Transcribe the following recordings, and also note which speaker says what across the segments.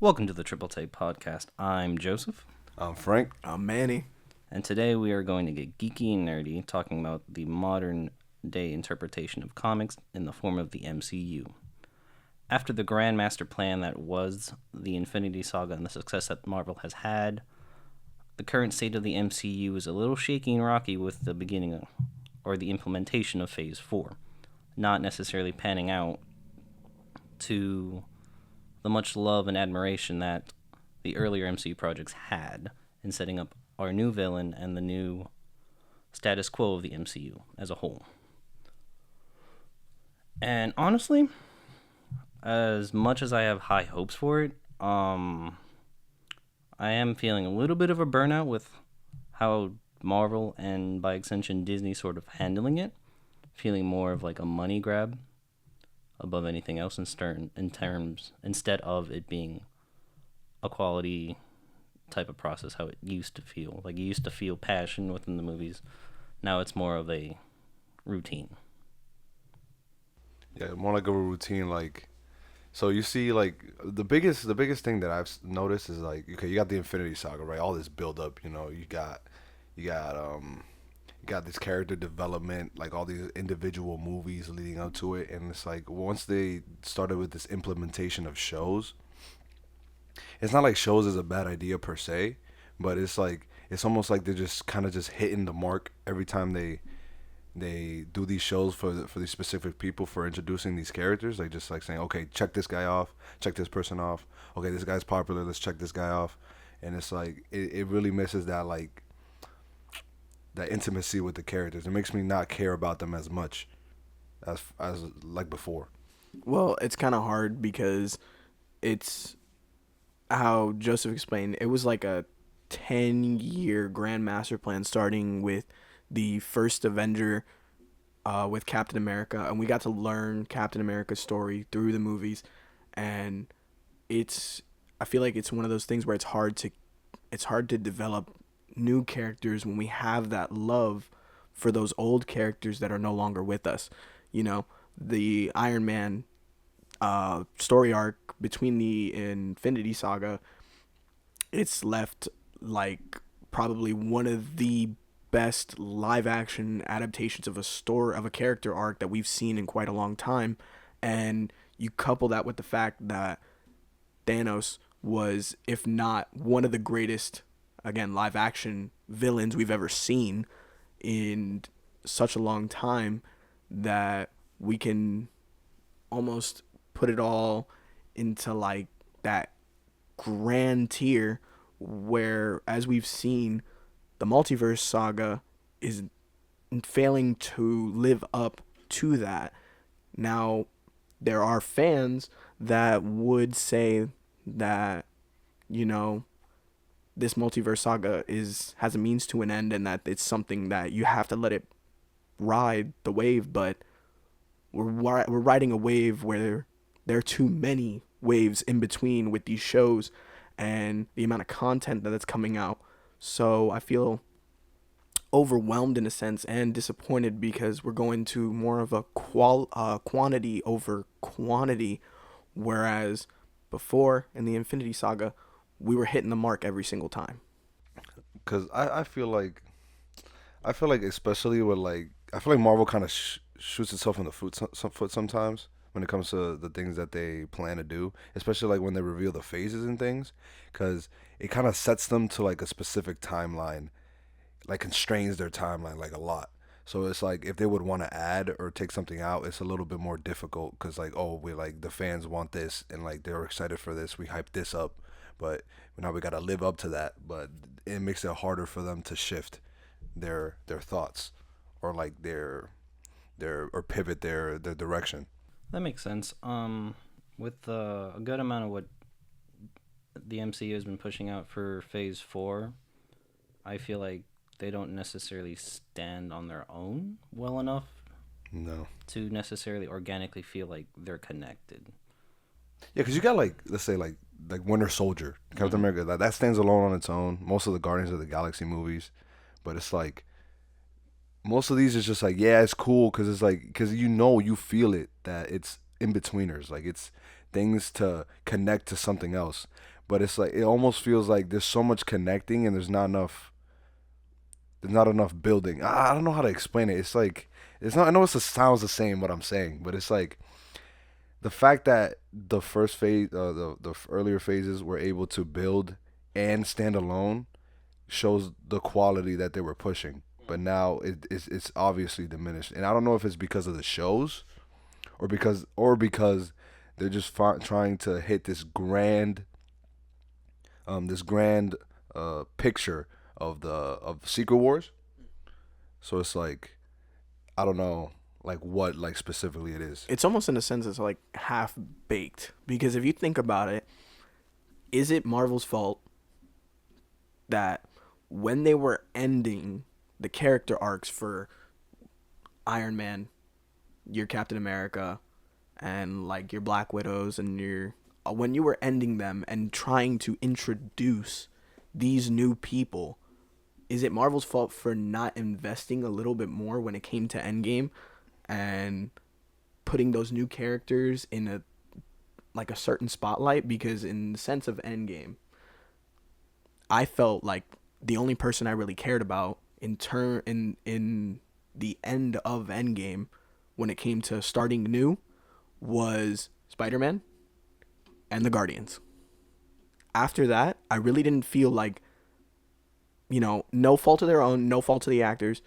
Speaker 1: Welcome to the Triple Take Podcast. I'm Joseph,
Speaker 2: I'm Frank.
Speaker 3: I'm Manny.
Speaker 1: and today we are going to get geeky and nerdy talking about the modern day interpretation of comics in the form of the MCU. After the grand master plan that was the Infinity Saga and the success that Marvel has had, the current state of the MCU is a little shaky and rocky with the beginning or the implementation of Phase 4, not necessarily panning out to the much love and admiration that the earlier MCU projects had in setting up our new villain and the new status quo of the MCU as a whole. And honestly, as much as I have high hopes for it, I am feeling a little bit of a burnout with how Marvel and by extension Disney sort of handling it, feeling more of like a money grab above anything else instead of it being a quality type of process how it used to feel. Like you used to feel passion within the movies. Now it's more of a routine.
Speaker 2: Yeah, more like a routine. So you see, the biggest thing that I've noticed is like, okay, you got the Infinity Saga, right? All this build up, you got this character development, like all these individual movies leading up to it, and it's like once they started with this implementation of shows, it's not like shows is a bad idea per se, but it's almost like they're just kind of just hitting the mark every time they do these shows for these specific people for introducing these characters. Like just like saying, okay, check this guy off, check this person off. Okay, this guy's popular, let's check this guy off. And it's like it really misses that intimacy with the characters. It makes me not care about them as much as like before.
Speaker 3: Well, it's kind of hard because it's how Joseph explained. It was like a 10-year grand master plan starting with the first Avenger with Captain America, and we got to learn Captain America's story through the movies, and I feel like it's one of those things where it's hard to develop new characters when we have that love for those old characters that are no longer with us. You know, the Iron Man story arc between the Infinity Saga, it's left like probably one of the best live action adaptations of a character arc that we've seen in quite a long time. And you couple that with the fact that Thanos was, if not one of the greatest, again, live action villains we've ever seen in such a long time, that we can almost put it all into like that grand tier where, as we've seen, the multiverse saga is failing to live up to that. Now, there are fans that would say that, this multiverse saga has a means to an end, and that it's something that you have to let it ride the wave. But we're riding a wave where there are too many waves in between with these shows and the amount of content that's coming out. So I feel overwhelmed in a sense and disappointed because we're going to more of a quantity over quantity, whereas before in the Infinity Saga we were hitting the mark every single time.
Speaker 2: Cause I feel like especially with I feel like Marvel kind of shoots itself in the foot sometimes when it comes to the things that they plan to do, especially like when they reveal the phases and things, because it kind of sets them to like a specific timeline, like constrains their timeline like a lot. So it's like if they would want to add or take something out, it's a little bit more difficult because like, oh, we like the fans want this and like they're excited for this, we hype this up, but now we got to live up to that. But it makes it harder for them to shift their thoughts or like their or pivot their direction.
Speaker 1: That makes sense. With a good amount of what the MCU has been pushing out for Phase 4, I feel like they don't necessarily stand on their own well enough
Speaker 2: No.
Speaker 1: to necessarily organically feel like they're connected.
Speaker 2: Yeah, because you got like, let's say like Winter Soldier, Captain America, that stands alone on its own. Most of the Guardians of the Galaxy movies, but it's like most of these is just like, yeah, it's cool because it's like, because you feel it that it's in betweeners, like it's things to connect to something else. but it's like it almost feels like there's so much connecting and there's not enough building. I don't know how to explain it. It's like it's not. I know it sounds the same what I'm saying, but it's like the fact that the first phase, the earlier phases were able to build and stand alone shows the quality that they were pushing. But now it's obviously diminished, and I don't know if it's because of the shows or because they're just trying to hit this grand picture of Secret Wars. So it's like I don't know like what like specifically it is.
Speaker 3: It's almost in a sense it's like half baked because if you think about it, is it Marvel's fault that when they were ending the character arcs for Iron Man, your Captain America, and like your Black Widows and your when you were ending them and trying to introduce these new people, is it Marvel's fault for not investing a little bit more when it came to Endgame and putting those new characters in a certain spotlight? Because in the sense of Endgame, I felt like the only person I really cared about in the end of Endgame when it came to starting new was Spider-Man and the Guardians. After that, I really didn't feel like, no fault of their own, no fault to the actors.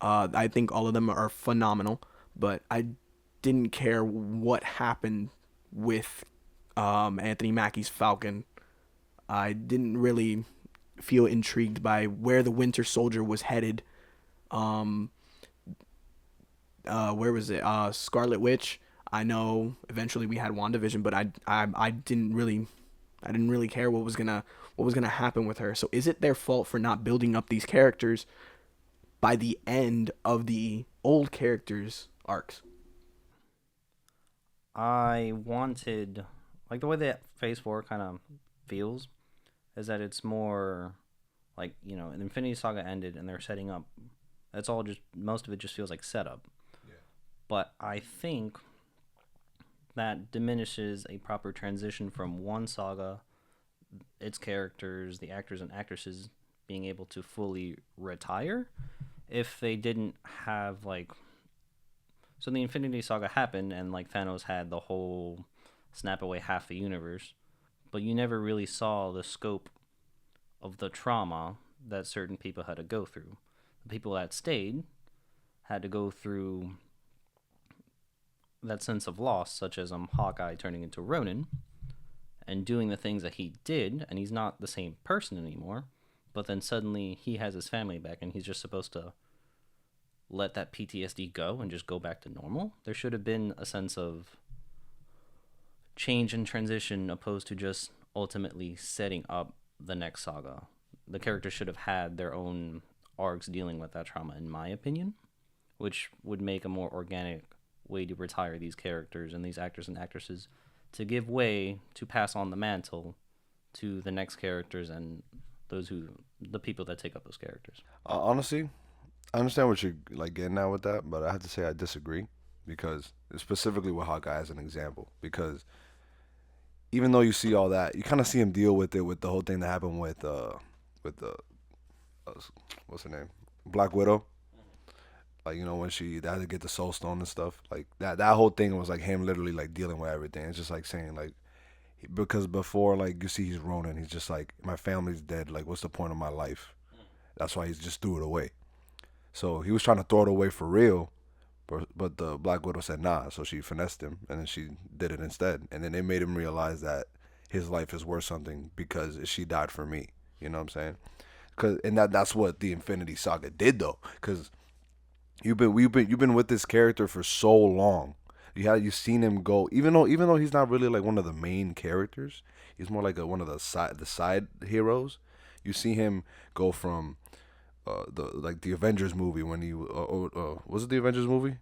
Speaker 3: I think all of them are phenomenal, but I didn't care what happened with Anthony Mackie's Falcon. I didn't really feel intrigued by where the Winter Soldier was headed. Um, where was it? Scarlet Witch. I know eventually we had WandaVision, but I didn't really care what was gonna happen with her. So is it their fault for not building up these characters by the end of the old characters arcs?
Speaker 1: I wanted, like, the way that Phase 4 kind of feels is that it's more like, an Infinity Saga ended and they're setting up. That's all just, most of it just feels like setup.
Speaker 2: Yeah.
Speaker 1: But I think that diminishes a proper transition from one saga, its characters, the actors and actresses being able to fully retire if they didn't have, like, so the Infinity Saga happened and, like, Thanos had the whole snap away half the universe, but you never really saw the scope of the trauma that certain people had to go through. The people that stayed had to go through that sense of loss, such as Hawkeye turning into Ronin and doing the things that he did, and he's not the same person anymore, but then suddenly he has his family back and he's just supposed to let that PTSD go and just go back to normal. There should have been a sense of change and transition opposed to just ultimately setting up the next saga. The characters should have had their own arcs dealing with that trauma, in my opinion, which would make a more organic way to retire these characters and these actors and actresses to give way to pass on the mantle to the next characters and the people that take up those characters.
Speaker 2: Honestly, I understand what you're like getting at with that, but I have to say I disagree because specifically with Hawkeye as an example. Because even though you see all that, you kind of see him deal with it with the whole thing that happened with the uh, what's her name, Black Widow. Like when she had to get the Soul Stone and stuff. Like that whole thing was like him literally like dealing with everything. It's just like saying like because before like you see he's Ronin, he's just like my family's dead. Like what's the point of my life? That's why he's just threw it away. So he was trying to throw it away for real, but the Black Widow said nah. So she finessed him, and then she did it instead. And then they made him realize that his life is worth something because she died for me. You know what I'm saying? And that's what the Infinity Saga did though. Because you've been with this character for so long. You've seen him go, even though he's not really like one of the main characters. He's more like one of the side heroes. You see him go from the Avengers movie when he was it the Avengers movie?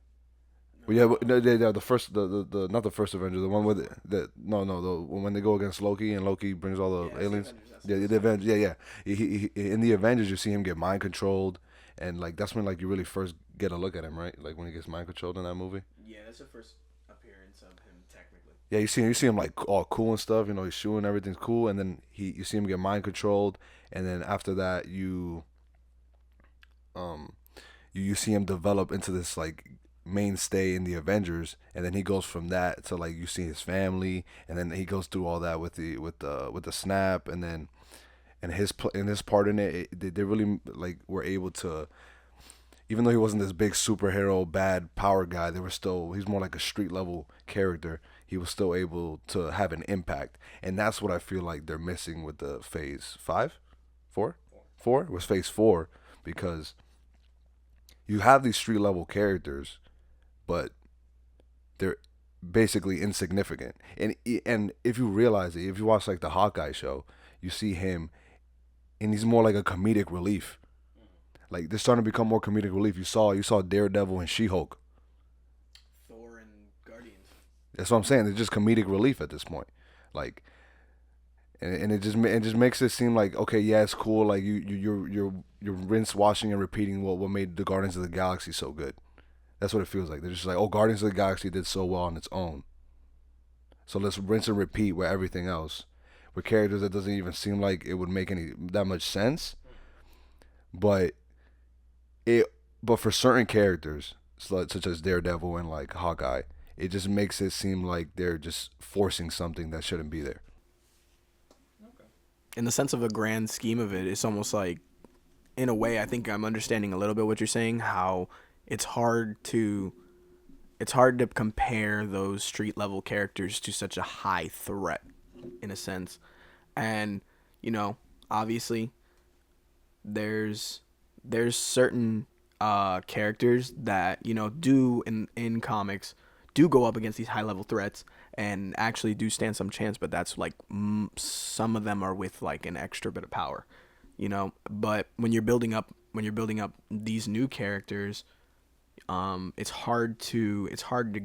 Speaker 2: Well, yeah, the first the not the first Avenger, the one with the no the when they go against Loki and Loki brings all the aliens. The Avengers, yeah. In the Avengers, you see him get mind controlled, and like that's when like you really first get a look at him, right? Like when he gets mind controlled in that movie.
Speaker 3: Yeah, that's the first appearance of him technically.
Speaker 2: Yeah, you see him like all cool and stuff. You know, he's shooting, everything's cool, and then you see him get mind controlled, and then after that um you see him develop into this like mainstay in the Avengers, and then he goes from that to like you see his family, and then he goes through all that with the snap, and then and his part in it, they really like were able to, even though he wasn't this big superhero bad power guy, they were still he's more like a street level character. He was still able to have an impact, and that's what I feel like they're missing with the Phase 5, 4, 4 it was Phase 4 because you have these street level characters, but they're basically insignificant. And if you realize it, if you watch like the Hawkeye show, you see him, and he's more like a comedic relief. Like they're starting to become more comedic relief. You saw Daredevil and She-Hulk.
Speaker 3: Thor and Guardians.
Speaker 2: That's what I'm saying. They're just comedic relief at this point. Like, and it just makes it seem like okay, yeah, it's cool. Like you're rinse, washing, and repeating what made the Guardians of the Galaxy so good. That's what it feels like. They're just like, oh, Guardians of the Galaxy did so well on its own. So let's rinse and repeat with everything else. With characters that doesn't even seem like it would make any that much sense. But it but for certain characters, such as Daredevil and like Hawkeye, it just makes it seem like they're just forcing something that shouldn't be there.
Speaker 3: In the sense of a grand scheme of it, it's almost like, in a way, I think I'm understanding a little bit what you're saying. How it's hard to compare those street level characters to such a high threat, in a sense, and obviously, there's certain characters that do in comics do go up against these high level threats and actually do stand some chance, but that's like some of them are with like an extra bit of power, but when you're building up these new characters, it's hard to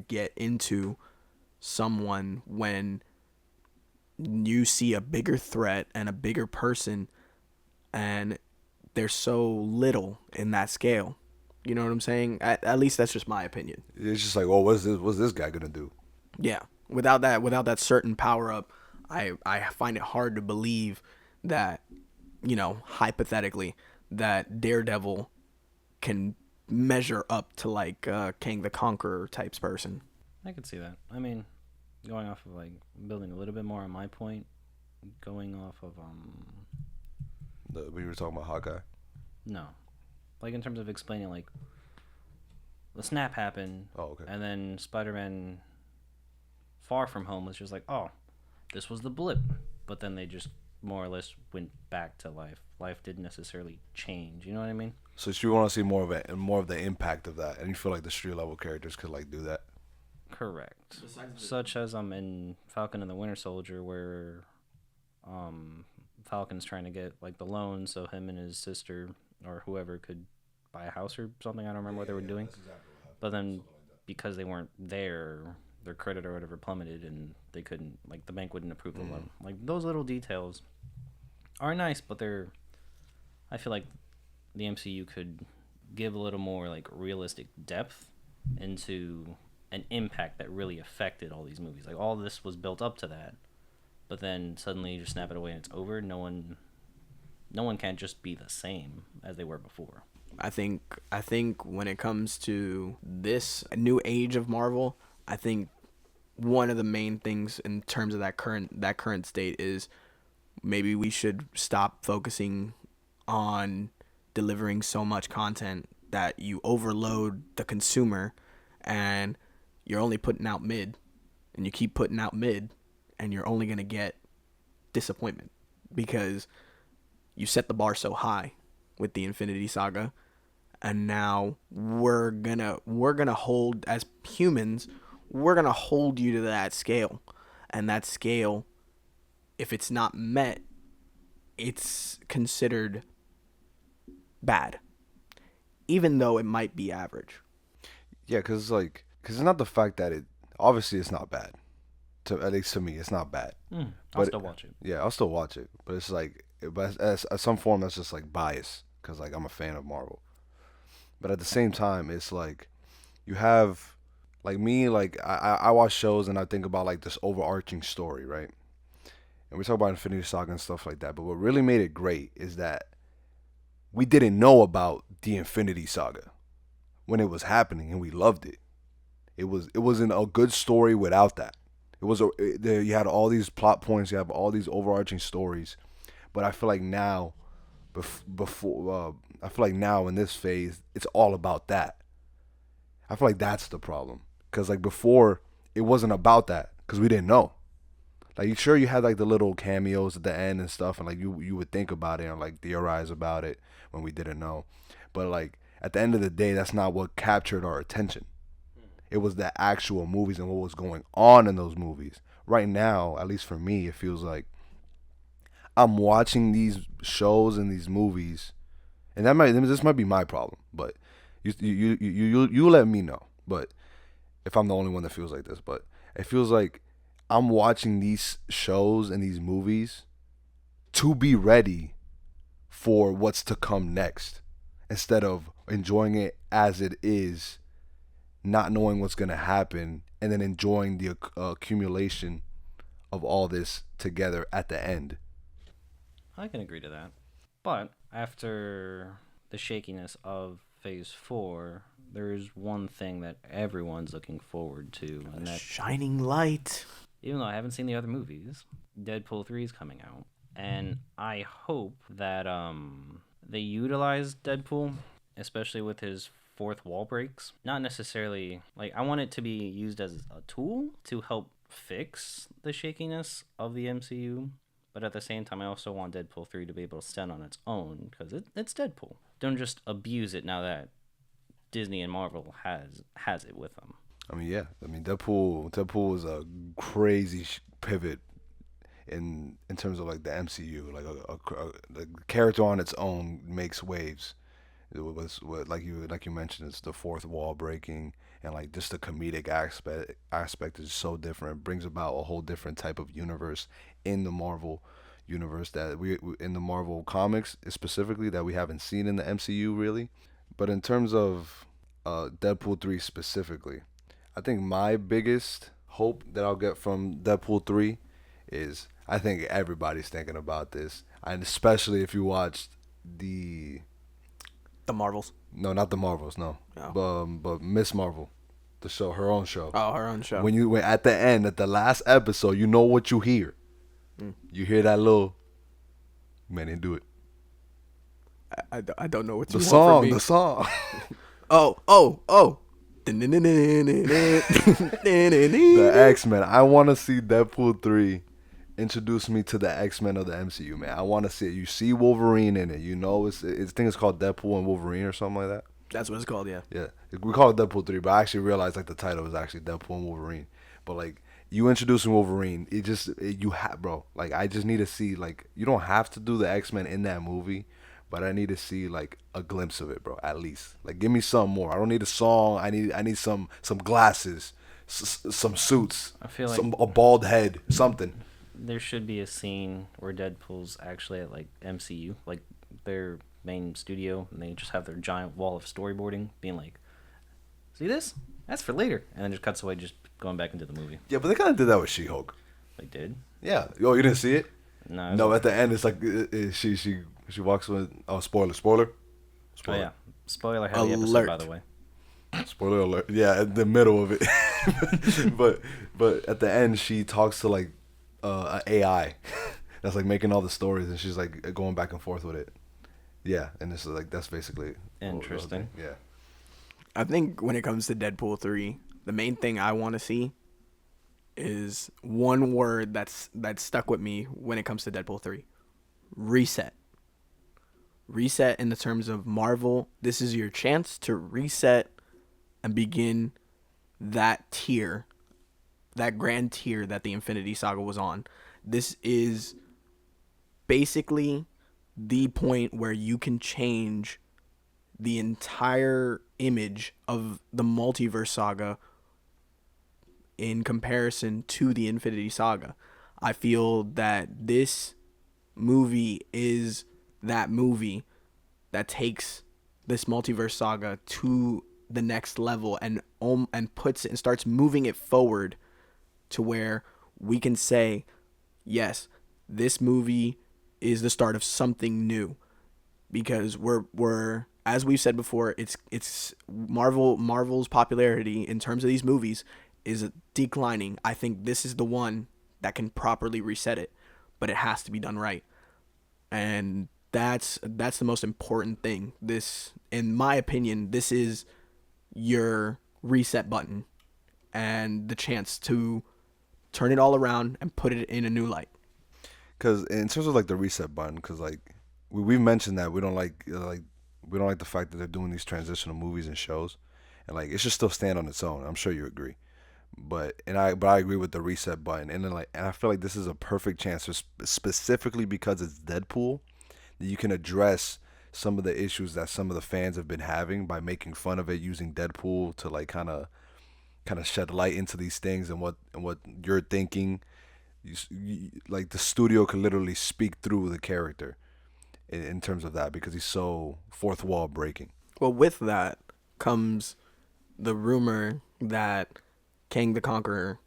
Speaker 3: get into someone when you see a bigger threat and a bigger person, and there's so little in that scale. You know what I'm saying? At least that's just my opinion.
Speaker 2: It's just like, oh, what's this guy gonna do?
Speaker 3: Yeah. Without that certain power up, I find it hard to believe that, hypothetically, that Daredevil can measure up to like Kang the Conqueror types person.
Speaker 1: I could see that. I mean, going off of like building a little bit more on my point, going off of
Speaker 2: When you were talking about Hawkeye.
Speaker 1: no, like in terms of explaining like the snap happened,
Speaker 2: Oh, okay.
Speaker 1: and then Spider-Man Far From Home was just like, oh, this was the blip, but then they just more or less went back to life. Life didn't necessarily change. You know what I mean?
Speaker 2: So you want to see more of the impact of that, and you feel like the street level characters could like do that.
Speaker 1: Correct. Such as in Falcon and the Winter Soldier, where Falcon's trying to get like the loan so him and his sister or whoever could buy a house or something. I don't remember what they were doing. But then because they weren't there, their credit or whatever plummeted, and they couldn't, like, the bank wouldn't approve the loan. Like, those little details are nice, but I feel like the MCU could give a little more like realistic depth into an impact that really affected all these movies. Like, all this was built up to that, but then suddenly you just snap it away and it's over. No one can't just be the same as they were before.
Speaker 3: I think when it comes to this new age of Marvel, I think one of the main things in terms of that current state is maybe we should stop focusing on delivering so much content that you overload the consumer, and you're only putting out mid, and you keep putting out mid, and you're only going to get disappointment because you set the bar so high with the Infinity Saga, and now we're gonna hold, as humans, we're gonna hold you to that scale, and that scale, if it's not met, it's considered bad, even though it might be average.
Speaker 2: Yeah, because it's not the fact that obviously it's not bad. At least to me, it's not bad.
Speaker 1: I'll still watch it.
Speaker 2: Yeah, I'll still watch it, but it's like, but as some form that's just like bias because like I'm a fan of Marvel. But at the same time, it's like you have Like me, like I watch shows and I think about like this overarching story, right? And we talk about Infinity Saga and stuff like that. But what really made it great is that we didn't know about the Infinity Saga when it was happening, and we loved it. It wasn't a good story without that. You had all these plot points, you have all these overarching stories, but I feel like now, I feel like now in this phase, it's all about that. I feel like that's the problem, because like before, it wasn't about that because we didn't know. Like, sure, you had like the little cameos at the end and stuff, and like you would think about it and like theorize about it when we didn't know, but like at the end of the day, that's not what captured our attention. It was the actual movies and what was going on in those movies. Right now, at least for me, it feels like I'm watching these shows and these movies, and this might be my problem, but you let me know. But if I'm the only one that feels like this, but it feels like I'm watching these shows and these movies to be ready for what's to come next, instead of enjoying it as it is, not knowing what's going to happen, and then enjoying the accumulation of all this together at the end.
Speaker 1: I can agree to that. But after the shakiness of Phase 4, there is one thing that everyone's looking forward to, and that,
Speaker 3: Shining light.
Speaker 1: even though I haven't seen the other movies, Deadpool 3 is coming out, and I hope that they utilize Deadpool, especially with his fourth wall breaks. Not necessarily, like, I want it to be used as a tool to help fix the shakiness of the MCU, but at the same time, I also want Deadpool 3 to be able to stand on its own, because it's Deadpool. Don't just abuse it now that Disney and Marvel has it with them.
Speaker 2: I mean, yeah. I mean, Deadpool is a crazy pivot in terms of like the MCU. Like the character on its own makes waves. It was like you mentioned, it's the fourth wall breaking, and like just the comedic aspect is so different. It brings about a whole different type of universe in the Marvel universe that we in the Marvel comics specifically that we haven't seen in the MCU really. But in terms of Deadpool 3 specifically, I think my biggest hope that I'll get from Deadpool 3 is, I think everybody's thinking about this, and especially if you watched the
Speaker 3: The Marvels.
Speaker 2: no, not the Marvels, no,
Speaker 3: Oh.
Speaker 2: but Miss Marvel, the show, her own show.
Speaker 3: Oh, her own show.
Speaker 2: When at the end, at the last episode, you know what you hear. You hear that little, man, didn't do it.
Speaker 3: I don't know what you
Speaker 2: The
Speaker 3: want
Speaker 2: song,
Speaker 3: from me.
Speaker 2: the song.
Speaker 3: Oh.
Speaker 2: The X-Men. I want to see Deadpool 3 introduce me to the X-Men of the MCU, man. I want to see it. You see Wolverine in it. You know, I think it's called Deadpool and Wolverine or something like that.
Speaker 3: That's what it's called, yeah.
Speaker 2: Yeah. We call it Deadpool 3, but I actually realized like the title is actually Deadpool and Wolverine. But like, you introducing Wolverine, bro, like I just need to see, like, you don't have to do the X-Men in that movie, but I need to see like a glimpse of it, bro, at least. Like, give me some more. I don't need a song. I need some glasses, some suits.
Speaker 1: I feel like
Speaker 2: a bald head, something.
Speaker 1: there should be a scene where Deadpool's actually at like MCU, like their main studio, and they just have their giant wall of storyboarding, being like, "See this? That's for later," and then just cuts away, just going back into the movie.
Speaker 2: Yeah, but they kind of did that with She-Hulk.
Speaker 1: They did.
Speaker 2: Yeah. Oh, you didn't see it?
Speaker 1: No.
Speaker 2: No, at the end it's like she walks with spoiler.
Speaker 1: Oh yeah. Spoiler heavy episode, by the way.
Speaker 2: Spoiler alert. Yeah, in the middle of it. but at the end she talks to like an AI that's like making all the stories, and she's like going back and forth with it. Yeah, and this is like that's basically
Speaker 1: Interesting.
Speaker 2: Yeah.
Speaker 3: I think when it comes to Deadpool 3, the main thing I want to see is one word that's stuck with me when it comes to Deadpool 3. Reset. Reset in the terms of Marvel. This is your chance to reset and begin that tier, that grand tier that the Infinity Saga was on. This is basically the point where you can change the entire image of the multiverse saga in comparison to the Infinity Saga. I feel that this movie is that movie that takes this multiverse saga to the next level and puts it and starts moving it forward to where we can say, yes, this movie is the start of something new, because we're as we've said before, it's Marvel's popularity in terms of these movies is declining. I think this is the one that can properly reset it, but it has to be done right. And that's the most important thing. This, in my opinion, this is your reset button and the chance to turn it all around and put it in a new light.
Speaker 2: Because in terms of like the reset button, because like we've mentioned that we don't like the fact that they're doing these transitional movies and shows, and like it should still stand on its own. I'm sure you agree. But I agree with the reset button, and then and I feel like this is a perfect chance, specifically because it's Deadpool, that you can address some of the issues that some of the fans have been having by making fun of it, using Deadpool to like kind of shed light into these things and what you're thinking. Like the studio could literally speak through the character in terms of that, because he's so fourth wall breaking.
Speaker 3: Well, with that comes the rumor that Kang the Conqueror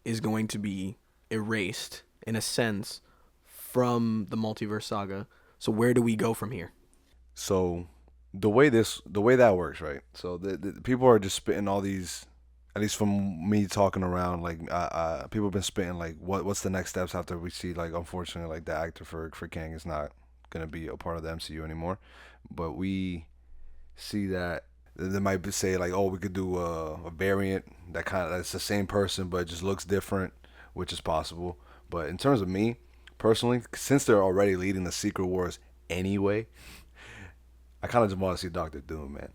Speaker 3: is going to be erased, in a sense, from the multiverse saga. So where do we go from here?
Speaker 2: So the way that works, right? So the people are just spitting all these, at least from me talking around, like people have been spitting like what's the next steps after we see, like, unfortunately, like the actor for Kang is not gonna be a part of the MCU anymore, but we see that they might say like, oh, we could do a variant that's the same person but just looks different, which is possible. But in terms of me personally, since they're already leading the Secret Wars anyway, I kind of just want to see Doctor Doom, man.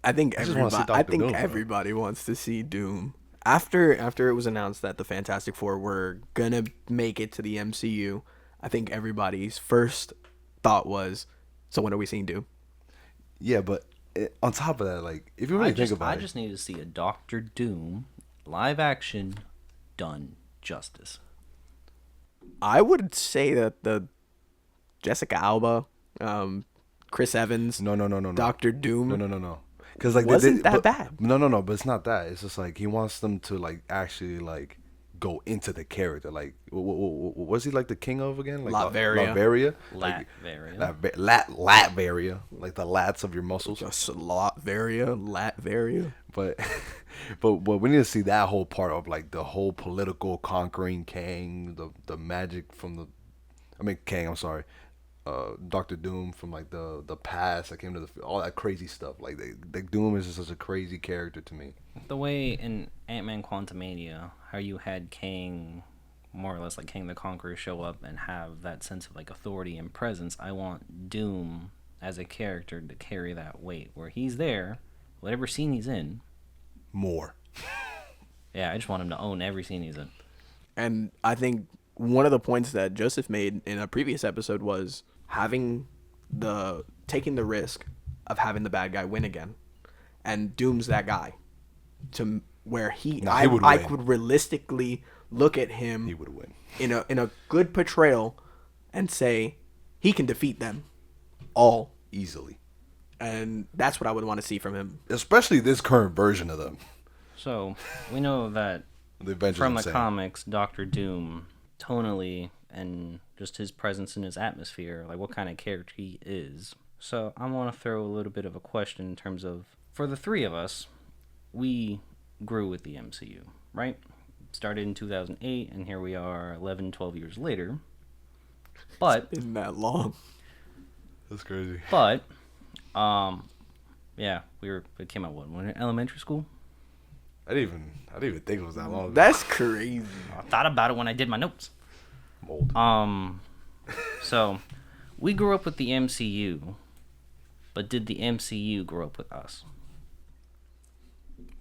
Speaker 3: I think
Speaker 2: I just wanna see
Speaker 3: everybody. I
Speaker 2: Dr.
Speaker 3: think
Speaker 2: Doom, bro.
Speaker 3: everybody wants to see Doom. After it was announced that the Fantastic Four were gonna make it to the MCU, I think everybody's first thought was, so when are we seeing Doom?
Speaker 2: Yeah, but on top of that, like, if you really think about
Speaker 1: I
Speaker 2: it,
Speaker 1: just need to see a Doctor Doom live action done justice.
Speaker 3: I would say that the Jessica Alba, Chris Evans,
Speaker 2: no,
Speaker 3: Doctor Doom,
Speaker 2: no, because like
Speaker 3: wasn't that bad.
Speaker 2: No, but it's not that. It's just like he wants them to like actually like go into the character. Like, was he like the king of again? Like
Speaker 3: Latveria.
Speaker 2: Latveria,
Speaker 1: Latveria.
Speaker 2: like, Latveria, like the lats of your muscles.
Speaker 3: Just Latveria.
Speaker 2: But but we need to see that whole part of like the whole political conquering Kang, the magic from Kang. I'm sorry, Doctor Doom from like the past that came to all that crazy stuff. Like Doom is just such a crazy character to me.
Speaker 1: The way in Ant-Man Quantumania, how you had Kang, more or less like Kang the Conqueror, show up and have that sense of like authority and presence. I want Doom as a character to carry that weight, where he's there, whatever scene he's in.
Speaker 2: More.
Speaker 1: Yeah, I just want him to own every scene he's in.
Speaker 3: And I think one of the points that Joseph made in a previous episode was taking the risk of having the bad guy win again. And Doom's that guy, to where I could realistically look at him.
Speaker 2: He would win
Speaker 3: in a good portrayal and say he can defeat them all
Speaker 2: easily.
Speaker 3: And that's what I would want to see from him.
Speaker 2: Especially this current version of them.
Speaker 1: So, we know that from the comics, Doctor Doom, tonally and just his presence in his atmosphere, like what kind of character he is. So, I want to throw a little bit of a question in terms of, for the three of us, we grew with the MCU, right? Started in 2008, and here we are 11, 12 years later. But
Speaker 3: isn't that long?
Speaker 2: That's crazy.
Speaker 1: But yeah, it came out when we were in elementary school.
Speaker 2: I didn't even think it was that long.
Speaker 3: That's crazy.
Speaker 1: I thought about it when I did my notes.
Speaker 2: I'm old.
Speaker 1: So we grew up with the MCU, but did the MCU grow up with us?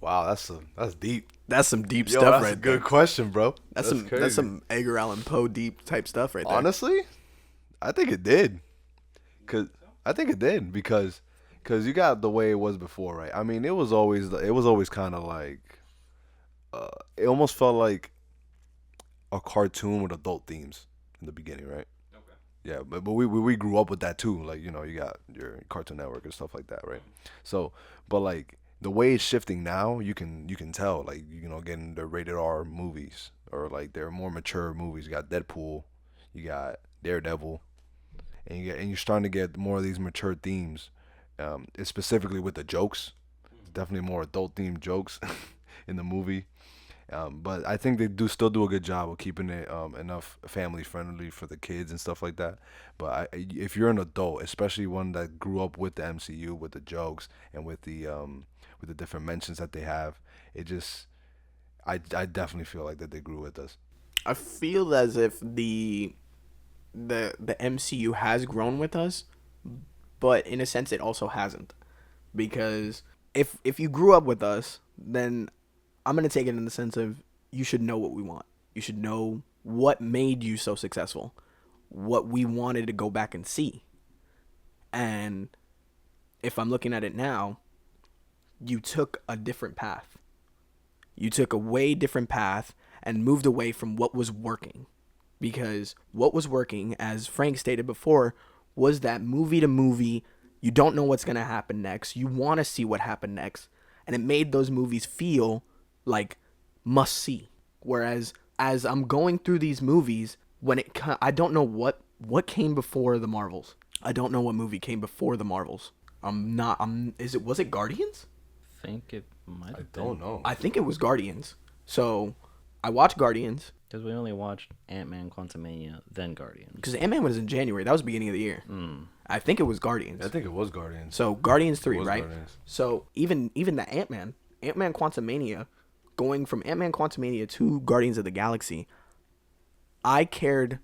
Speaker 2: Wow, that's deep.
Speaker 3: That's some deep
Speaker 2: Yo,
Speaker 3: stuff
Speaker 2: that's
Speaker 3: right
Speaker 2: a good
Speaker 3: there.
Speaker 2: question, bro.
Speaker 3: That's
Speaker 2: crazy.
Speaker 3: some Edgar Allan Poe deep type stuff right there.
Speaker 2: Honestly, I think it did. Because you got the way it was before, right? I mean, it was always kind of like it almost felt like a cartoon with adult themes in the beginning, right? Okay. Yeah, but we grew up with that too. Like, you know, you got your Cartoon Network and stuff like that, right? So, but like the way it's shifting now, you can tell, like, you know, getting the rated R movies, or like they're more mature movies. You got Deadpool, you got Daredevil, and you're starting to get more of these mature themes. It's specifically with the jokes. It's definitely more adult themed jokes in the movie. But I think they do still do a good job of keeping it enough family friendly for the kids and stuff like that. But if you're an adult, especially one that grew up with the MCU, with the jokes and with the different mentions that they have, it just I definitely feel like that they grew with us.
Speaker 3: I feel as if the MCU has grown with us, but in a sense it also hasn't, because if you grew up with us, then I'm gonna take it in the sense of you should know what we want. You should know what made you so successful, what we wanted to go back and see. And if I'm looking at it now, you took a different path. You took a way different path and moved away from what was working. Because what was working, as Frank stated before, was that movie to movie, you don't know what's going to happen next. You want to see what happened next. And it made those movies feel like must see. Whereas as I'm going through these movies, I don't know what came before the Marvels. I don't know what movie came before the Marvels. Was it Guardians?
Speaker 1: Think it might
Speaker 2: I
Speaker 1: have
Speaker 2: don't
Speaker 1: been.
Speaker 2: know.
Speaker 3: I think it was Guardians. So I watched Guardians
Speaker 1: Because we only watched Ant-Man Quantumania, then Guardians.
Speaker 3: because Ant-Man was in January. That was the beginning of the year. I think it was Guardians.
Speaker 2: I think it was Guardians.
Speaker 3: So Guardians 3,
Speaker 2: It was
Speaker 3: right?
Speaker 2: Guardians.
Speaker 3: So even the Ant-Man Quantumania, going from Ant-Man Quantumania to Guardians of the Galaxy, I cared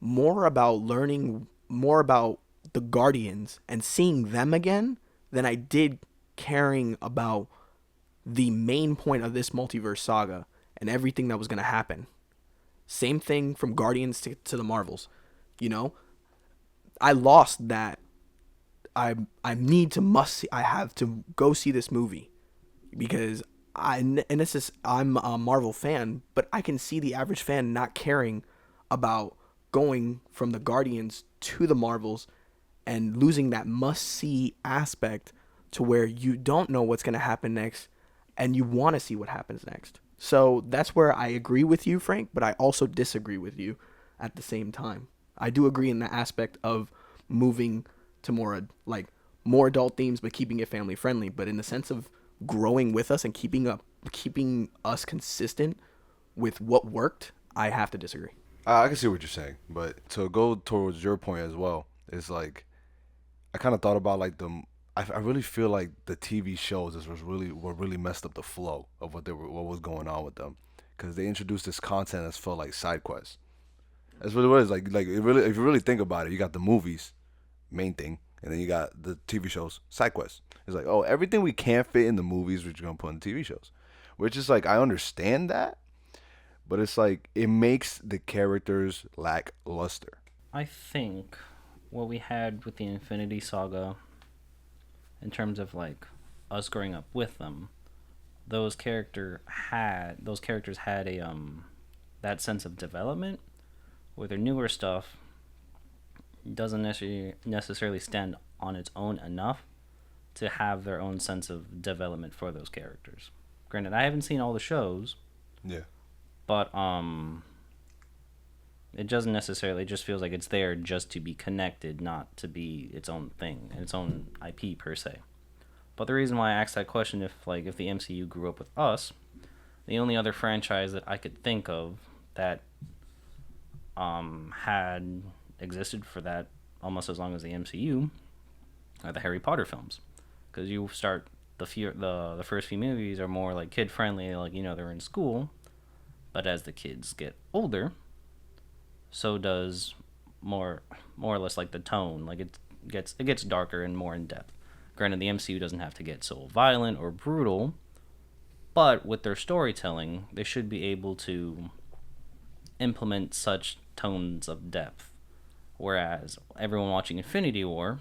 Speaker 3: more about learning more about the Guardians and seeing them again than I did caring about the main point of this multiverse saga and everything that was going to happen. Same thing from Guardians to the Marvels. You know, I lost that. I need to must see. I have to go see this movie because and this is I'm a Marvel fan, but I can see the average fan not caring about going from the Guardians to the Marvels and losing that must see aspect to where you don't know what's going to happen next and you want to see what happens next. So that's where I agree with you, Frank, but I also disagree with you at the same time. I do agree in the aspect of moving to more adult themes but keeping it family friendly, but in the sense of growing with us and keeping us consistent with what worked, I have to disagree.
Speaker 2: I can see what you're saying, but to go towards your point as well, it's like I kind of thought about like I really feel like the TV shows what really messed up the flow of what was going on with them, because they introduced this content that's felt like side quests. That's really what it is. Like it really, if you really think about it, you got the movies, main thing, and then you got the TV shows, side quests. It's like, oh, everything we can't fit in the movies, we're just gonna put in TV shows, which is like, I understand that, but it's like it makes the characters lackluster.
Speaker 1: I think what we had with the Infinity Saga, in terms of like us growing up with them, those characters had a that sense of development, where their newer stuff doesn't necessarily stand on its own enough to have their own sense of development for those characters. Granted, I haven't seen all the shows,
Speaker 2: Yeah.
Speaker 1: but it doesn't necessarily, it just feels like it's there just to be connected, not to be its own thing and its own IP per se. But the reason why I asked that question, if the MCU grew up with us, the only other franchise that I could think of that had existed for that almost as long as the MCU are the Harry Potter films, because you start the first few movies are more like kid friendly, like, you know, they're in school, but as the kids get older, so does more or less like the tone, like it gets darker and more in depth. Granted, the MCU doesn't have to get so violent or brutal, but with their storytelling, they should be able to implement such tones of depth. Whereas everyone watching Infinity War,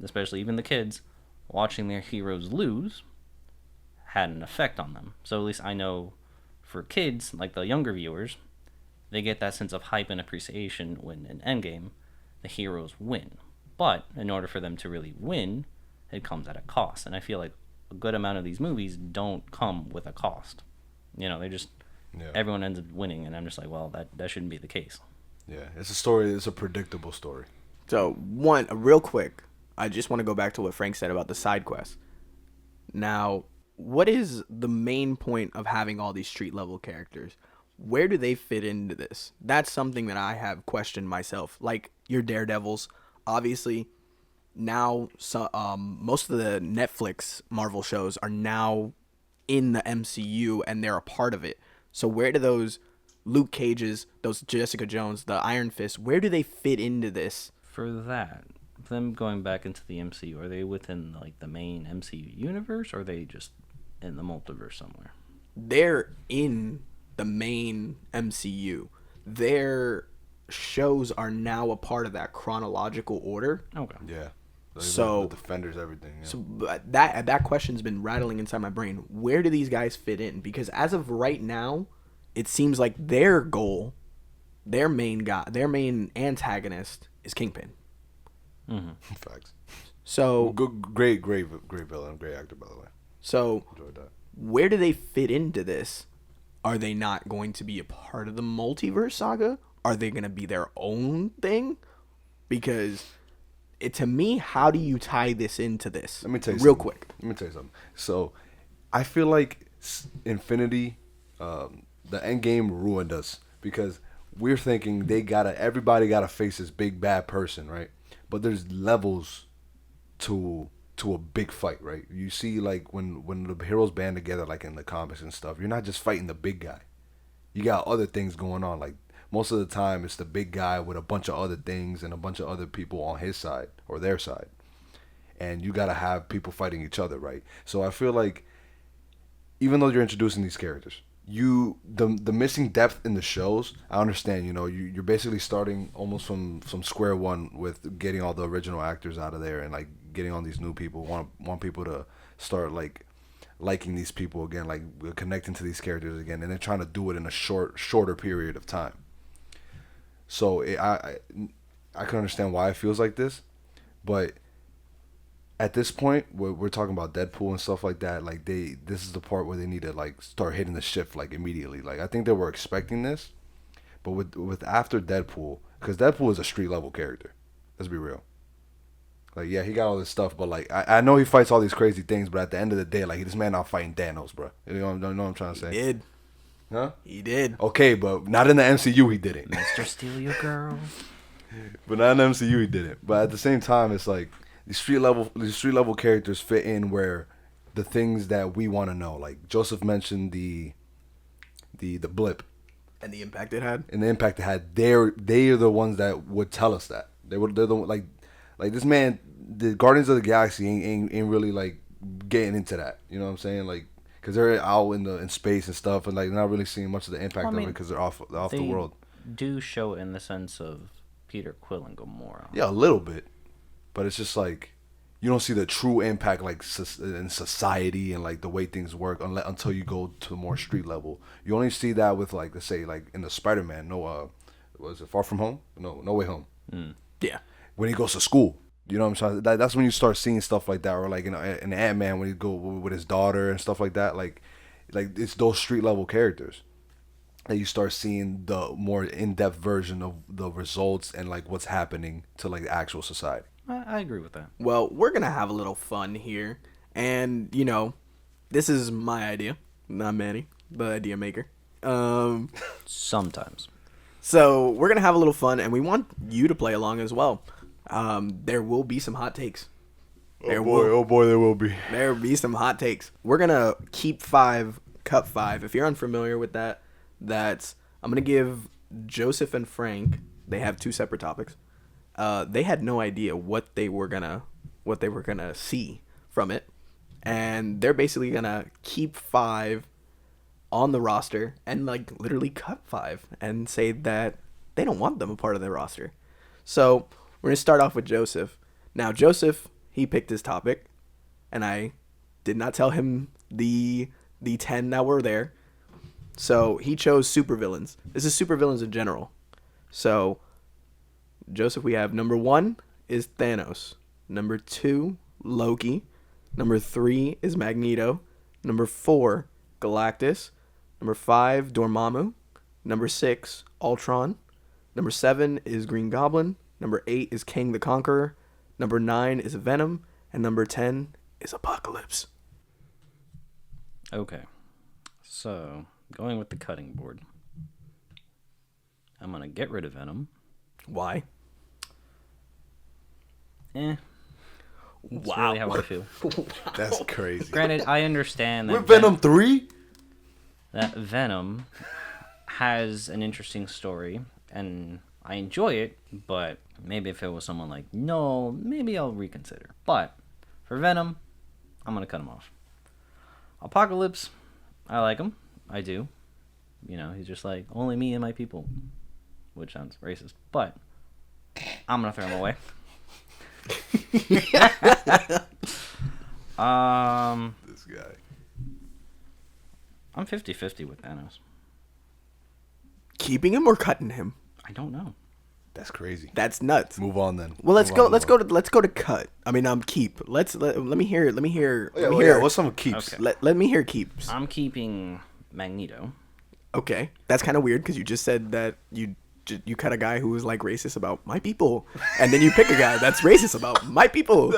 Speaker 1: especially even the kids, watching their heroes lose, had an effect on them. So at least I know for kids, like the younger viewers, they get that sense of hype and appreciation when in Endgame, the heroes win. But in order for them to really win, it comes at a cost. And I feel like a good amount of these movies don't come with a cost. They just everyone ends up winning, and I'm just like, well, that shouldn't be the case.
Speaker 2: Yeah, it's a story. It's a predictable story.
Speaker 3: So real quick, I just want to go back to what Frank said about the side quests. Now, what is the main point of having all these street level characters? Where do they fit into this? That's something that I have questioned myself. Like your Daredevils, obviously. Now, most of the Netflix Marvel shows are now in the MCU, and they're a part of it. So where do those Luke Cages, those Jessica Jones, the Iron Fist, where do they fit into this?
Speaker 1: For that, them going back into the MCU, are they within like the main MCU universe, or are they just in the multiverse somewhere?
Speaker 3: They're in the main MCU. Their shows are now a part of that chronological order.
Speaker 1: Okay.
Speaker 2: Yeah.
Speaker 3: So
Speaker 2: the Defenders, everything. Yeah.
Speaker 3: So that question's been rattling inside my brain. Where do these guys fit in? Because as of right now, it seems like their goal, their main antagonist is Kingpin.
Speaker 1: Mm-hmm.
Speaker 2: Facts.
Speaker 3: So
Speaker 2: great villain, great actor, by the way.
Speaker 3: So
Speaker 2: Enjoyed that.
Speaker 3: Where do they fit into this? Are they not going to be a part of the multiverse saga? Are they going to be their own thing? Because to me, how do you tie this into this?
Speaker 2: Let me tell you
Speaker 3: real
Speaker 2: something.
Speaker 3: quick.
Speaker 2: Let me tell you something. So, I feel like Infinity, the end game ruined us because we're thinking everybody gotta face this big bad person, right? But there's levels to a big fight, right? You see, like when the heroes band together, like in the comics and stuff, you're not just fighting the big guy. You got other things going on. Like most of the time, it's the big guy with a bunch of other things and a bunch of other people on his side or their side, and you gotta have people fighting each other, right? So I feel like even though you're introducing these characters, the missing depth in the shows, I understand. You're basically starting almost from square one with getting all the original actors out of there and like getting all these new people. Want people to start like liking these people again, like connecting to these characters again, and they're trying to do it in a shorter period of time. So I can understand why it feels like this, but at this point, we're talking about Deadpool and stuff like that. Like this is the part where they need to like start hitting the shift like immediately. Like I think they were expecting this, but with after Deadpool, because Deadpool is a street level character. Let's be real. Like yeah, he got all this stuff, but like I know he fights all these crazy things, but at the end of the day, like this man not fighting Thanos, bro. You know what I'm trying to say?
Speaker 3: He did.
Speaker 2: Huh?
Speaker 3: He did.
Speaker 2: Okay, but not in the MCU he didn't.
Speaker 1: Mr. Steal Your Girl.
Speaker 2: But not in the MCU he didn't. But at the same time, it's like these street level characters fit in where the things that we want to know. Like Joseph mentioned the blip
Speaker 3: And the impact it had.
Speaker 2: and the impact it had. They are the ones that would tell us that. They're the like this man. The Guardians of the Galaxy ain't really like getting into that. You know what I'm saying? Like because they're out in space and stuff, and like not really seeing much of the impact of it because they're off the world.
Speaker 1: Do show it in the sense of Peter Quill and Gamora.
Speaker 2: Yeah, a little bit, but it's just like you don't see the true impact like in society and like the way things work until you go to more street level. You only see that with like let's say like in the Spider-Man. Was it Far From Home? No Way Home.
Speaker 3: Yeah.
Speaker 2: When he goes to school. You know what I'm saying? That's when you start seeing stuff like that, or like in Ant-Man when he go with his daughter and stuff like that. Like it's those street level characters that you start seeing the more in-depth version of the results and like what's happening to like the actual society.
Speaker 1: I agree with that.
Speaker 3: Well, we're gonna have a little fun here, and this is my idea, not Manny, the idea maker.
Speaker 1: Sometimes.
Speaker 3: So we're gonna have a little fun, and we want you to play along as well. There will be some hot takes.
Speaker 2: Oh boy, there will be.
Speaker 3: There will be some hot takes. We're gonna keep 5, cut 5. If you're unfamiliar with that, I'm gonna give Joseph and Frank. They have 2 separate topics. They had no idea what they were gonna see from it, and they're basically gonna keep 5 on the roster and like literally cut 5 and say that they don't want them a part of their roster. So we're gonna start off with Joseph. Now Joseph, he picked his topic, and I did not tell him the 10 that were there. So he chose supervillains. This is supervillains in general. So Joseph, we have number 1 is Thanos. Number 2, Loki. Number 3 is Magneto. Number 4, Galactus. Number 5, Dormammu. Number 6, Ultron. Number 7 is Green Goblin. Number 8 is Kang the Conqueror. Number 9 is Venom. And number 10 is Apocalypse.
Speaker 1: Okay. So, going with the cutting board. I'm going to get rid of Venom.
Speaker 3: Why?
Speaker 1: That's
Speaker 3: Wow.
Speaker 1: really how I feel.
Speaker 2: That's crazy.
Speaker 1: Granted, I understand that
Speaker 2: With Venom 3?
Speaker 1: that Venom has an interesting story, and I enjoy it, but maybe if it was someone like, no, maybe I'll reconsider. But for Venom, I'm going to cut him off. Apocalypse, I like him. I do. You know, he's just like, only me and my people, which sounds racist, but I'm going to throw him away.
Speaker 2: This guy.
Speaker 1: I'm 50-50 with Thanos.
Speaker 3: Keeping him or cutting him?
Speaker 1: I don't know.
Speaker 2: That's crazy.
Speaker 3: That's nuts.
Speaker 2: Move on then.
Speaker 3: Well, let's
Speaker 2: Move
Speaker 3: go.
Speaker 2: on,
Speaker 3: Let's
Speaker 2: move
Speaker 3: go to. Let's go to cut. I mean, keep. Let me hear. Let me hear.
Speaker 2: on.
Speaker 3: Let me
Speaker 2: Yeah,
Speaker 3: hear.
Speaker 2: what's some keeps?
Speaker 1: Okay.
Speaker 3: Let me hear keeps.
Speaker 1: I'm keeping Magneto.
Speaker 3: Okay, that's kind of weird because you just said that you cut a guy who was like racist about my people, and then you pick a guy that's racist about my people.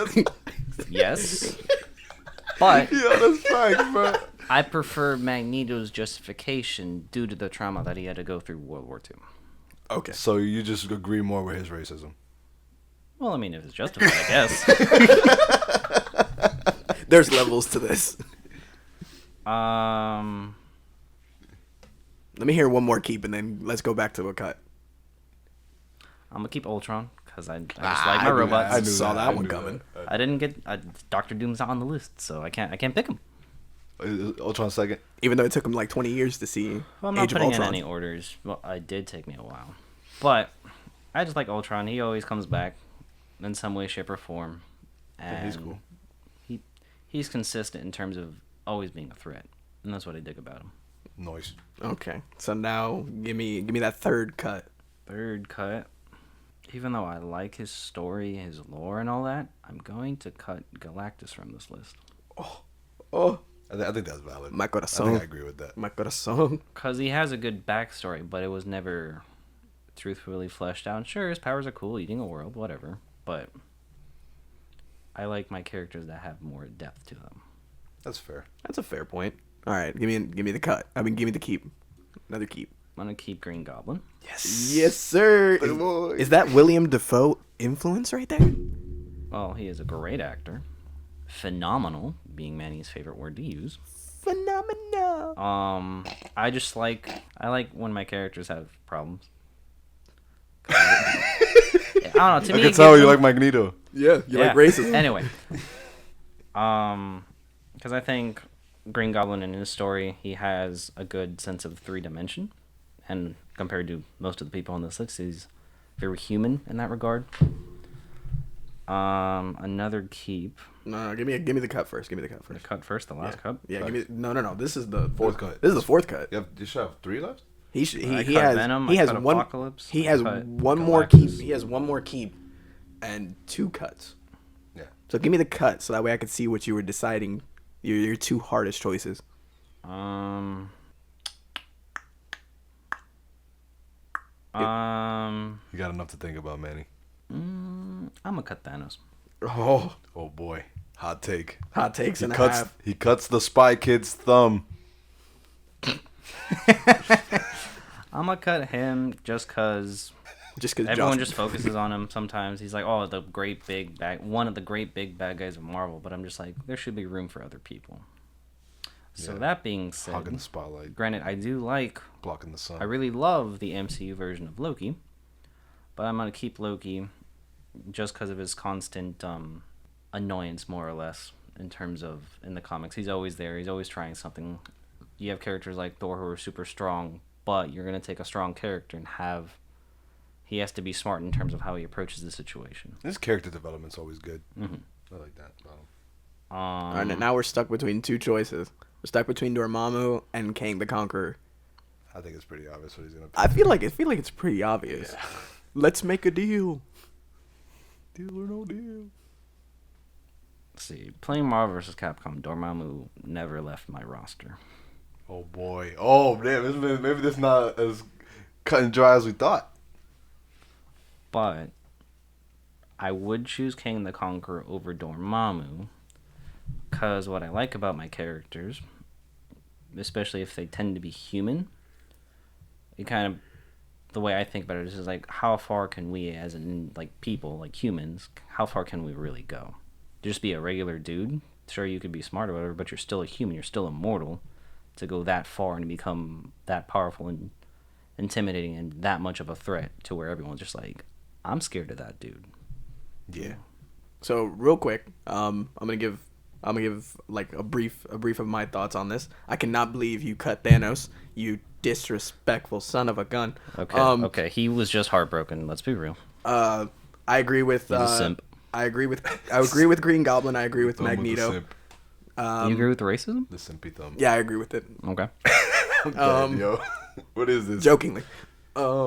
Speaker 1: Yes. But
Speaker 2: Yeah, that's facts, bro.
Speaker 1: I prefer Magneto's justification due to the trauma that he had to go through World War II.
Speaker 3: Okay.
Speaker 2: So you just agree more with his racism?
Speaker 1: Well, I mean, if it's justified, I guess.
Speaker 3: There's levels to this.
Speaker 1: Um,
Speaker 3: Let me hear one more keep, and then let's go back to a cut.
Speaker 1: I'm gonna keep Ultron because I just like my robots.
Speaker 3: I
Speaker 1: I,
Speaker 3: saw that one coming.
Speaker 1: didn't get Doctor Doom's not on the list, so I can't pick him.
Speaker 2: Ultron second.
Speaker 3: Even though it took him like 20 years to see
Speaker 1: Well, I'm not
Speaker 3: Age of
Speaker 1: putting in
Speaker 3: Ultron.
Speaker 1: any orders. Well, it did take me a while, but I just like Ultron. He always comes back in some way, shape, or form, and
Speaker 2: Yeah, he's cool.
Speaker 1: He's consistent in terms of always being a threat, and that's what I dig about him.
Speaker 2: Noise.
Speaker 3: Okay, so now give me that third cut.
Speaker 1: Third cut. Even though I like his story, his lore, and all that, I'm going to cut Galactus from this list.
Speaker 3: Oh,
Speaker 2: I think that's valid.
Speaker 3: my
Speaker 2: I
Speaker 3: corazón.
Speaker 2: think I agree with that.
Speaker 3: My corazón.
Speaker 1: Because he has a good backstory, but it was never truthfully fleshed out. Sure, his powers are cool, eating a world, whatever. But I like my characters that have more depth to them.
Speaker 2: That's fair.
Speaker 3: That's a fair point. All right, give me the cut. I mean, give me the keep. Another keep.
Speaker 1: I'm going to keep Green Goblin.
Speaker 3: Yes, sir.
Speaker 2: Big boy.
Speaker 3: Is that William Dafoe influence right there?
Speaker 1: Well, he is a great actor. Phenomenal, being Manny's favorite word to use.
Speaker 3: Phenomenal.
Speaker 1: I like when my characters have problems. I don't know. To me,
Speaker 2: I can
Speaker 1: it
Speaker 2: tell
Speaker 1: gives
Speaker 2: you
Speaker 1: them-
Speaker 2: like Magneto.
Speaker 3: Yeah, you like racism.
Speaker 1: Anyway, because I think Green Goblin in his story, he has a good sense of 3-dimension, and compared to most of the people on this list, he's very human in that regard. Another keep.
Speaker 3: No, give me the cut first. Give me the cut
Speaker 1: The
Speaker 3: first.
Speaker 1: cut first, the last cut.
Speaker 3: Yeah, give me no. This is the
Speaker 2: Fourth cut.
Speaker 3: This is the fourth cut.
Speaker 2: You should have 3 left?
Speaker 3: He
Speaker 1: I
Speaker 3: he
Speaker 1: cut
Speaker 3: has
Speaker 1: Venom,
Speaker 3: he
Speaker 1: I
Speaker 3: has
Speaker 1: cut
Speaker 3: one
Speaker 1: Apocalypse,
Speaker 3: he
Speaker 1: I
Speaker 3: has
Speaker 1: cut
Speaker 3: one more keep.
Speaker 1: Galactus.
Speaker 3: He has one more keep and 2 cuts.
Speaker 2: Yeah.
Speaker 3: So give me the cut so that way I could see what you were deciding. Your 2 hardest choices.
Speaker 2: You got enough to think about, Manny.
Speaker 1: I'm gonna cut Thanos.
Speaker 3: Oh,
Speaker 2: Oh boy. Hot take.
Speaker 3: hot takes
Speaker 2: He
Speaker 3: and a
Speaker 2: cuts
Speaker 3: half.
Speaker 2: he cuts the Spy Kid's thumb.
Speaker 1: I'm gonna cut him just cause
Speaker 3: Just because
Speaker 1: everyone just focuses on him. Sometimes he's like, "Oh, the great big bad, one of the great big bad guys of Marvel." But I'm just like, there should be room for other people. So
Speaker 2: Yeah.
Speaker 1: that being said,
Speaker 2: Hogging the spotlight.
Speaker 1: granted, I do like,
Speaker 2: Blocking the sun.
Speaker 1: I really love the MCU version of Loki, but I'm gonna keep Loki just because of his constant annoyance, more or less, in terms of in the comics. He's always there. He's always trying something. You have characters like Thor who are super strong, but you're gonna take a strong character and have. He has to be smart in terms of how he approaches the situation.
Speaker 2: His character development's always good.
Speaker 1: Mm-hmm.
Speaker 2: I like that about him.
Speaker 3: All right, now we're stuck between 2 choices. We're stuck between Dormammu and Kang the Conqueror.
Speaker 2: I think it's pretty obvious what he's gonna pick.
Speaker 3: I feel like it's pretty obvious. Let's make a deal. Deal or no deal.
Speaker 1: Let's see. Playing Marvel vs. Capcom, Dormammu never left my roster.
Speaker 2: Oh boy. Oh damn. Maybe this not as cut and dry as we thought.
Speaker 1: But I would choose King the Conqueror over Dormammu, because what I like about my characters, especially if they tend to be human, it kind of, the way I think about it is like, how far can we as in like people, like humans, how far can we really go? Just be a regular dude? Sure, you could be smart or whatever, but you're still a human, you're still immortal. To go that far and become that powerful and intimidating and that much of a threat to where everyone's just like, I'm scared of that dude.
Speaker 2: Yeah.
Speaker 3: So real quick, I'm gonna give like a brief of my thoughts on this. I cannot believe you cut Thanos, you disrespectful son of a gun.
Speaker 1: Okay, he was just heartbroken. Let's be real.
Speaker 3: I agree with
Speaker 1: He's a simp.
Speaker 3: I agree with Green Goblin. I agree with Magneto.
Speaker 1: You agree with racism?
Speaker 2: The simpy thumb.
Speaker 3: Yeah, I agree with it.
Speaker 1: Okay.
Speaker 2: I'm dead, yo. What is this?
Speaker 3: Jokingly.
Speaker 2: Yeah.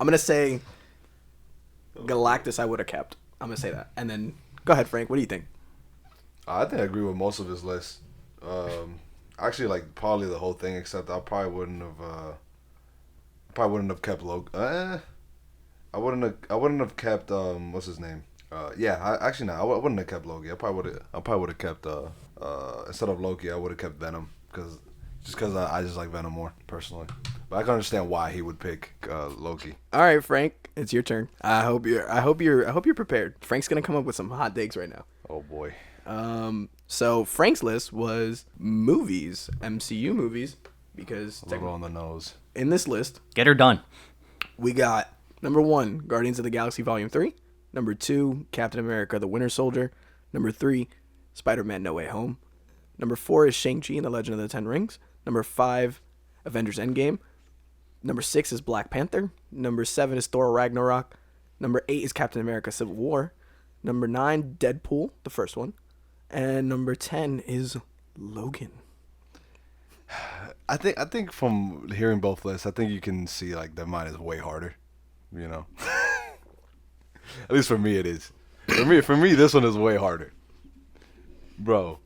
Speaker 3: I'm gonna say Galactus. I would have kept. I'm gonna say that, and then go ahead, Frank. What do you think?
Speaker 2: I think I agree with most of his list. Actually, like probably the whole thing, except I probably wouldn't have kept Loki. I wouldn't have kept what's his name? I wouldn't have kept Loki. I probably would have kept instead of Loki, I would have kept Venom because I just like Venom more personally. But I can understand why he would pick Loki.
Speaker 3: All right, Frank, it's your turn. I hope you're prepared. Frank's gonna come up with some hot takes right now.
Speaker 2: Oh boy.
Speaker 3: So Frank's list was movies, MCU movies, because
Speaker 2: A little on the nose.
Speaker 3: in this list
Speaker 1: Get her done.
Speaker 3: we got number 1, Guardians of the Galaxy Volume 3. Number 2, Captain America: The Winter Soldier. Number 3, Spider-Man: No Way Home. Number 4 is Shang-Chi and the Legend of the Ten Rings. Number 5, Avengers: Endgame. Number 6 is Black Panther. Number 7 is Thor: Ragnarok. Number 8 is Captain America: Civil War. Number 9, Deadpool, the first one. And number 10 is Logan.
Speaker 2: I think from hearing both lists, I think you can see like that mine is way harder. You know. At least for me, it is. For me, this one is way harder, bro.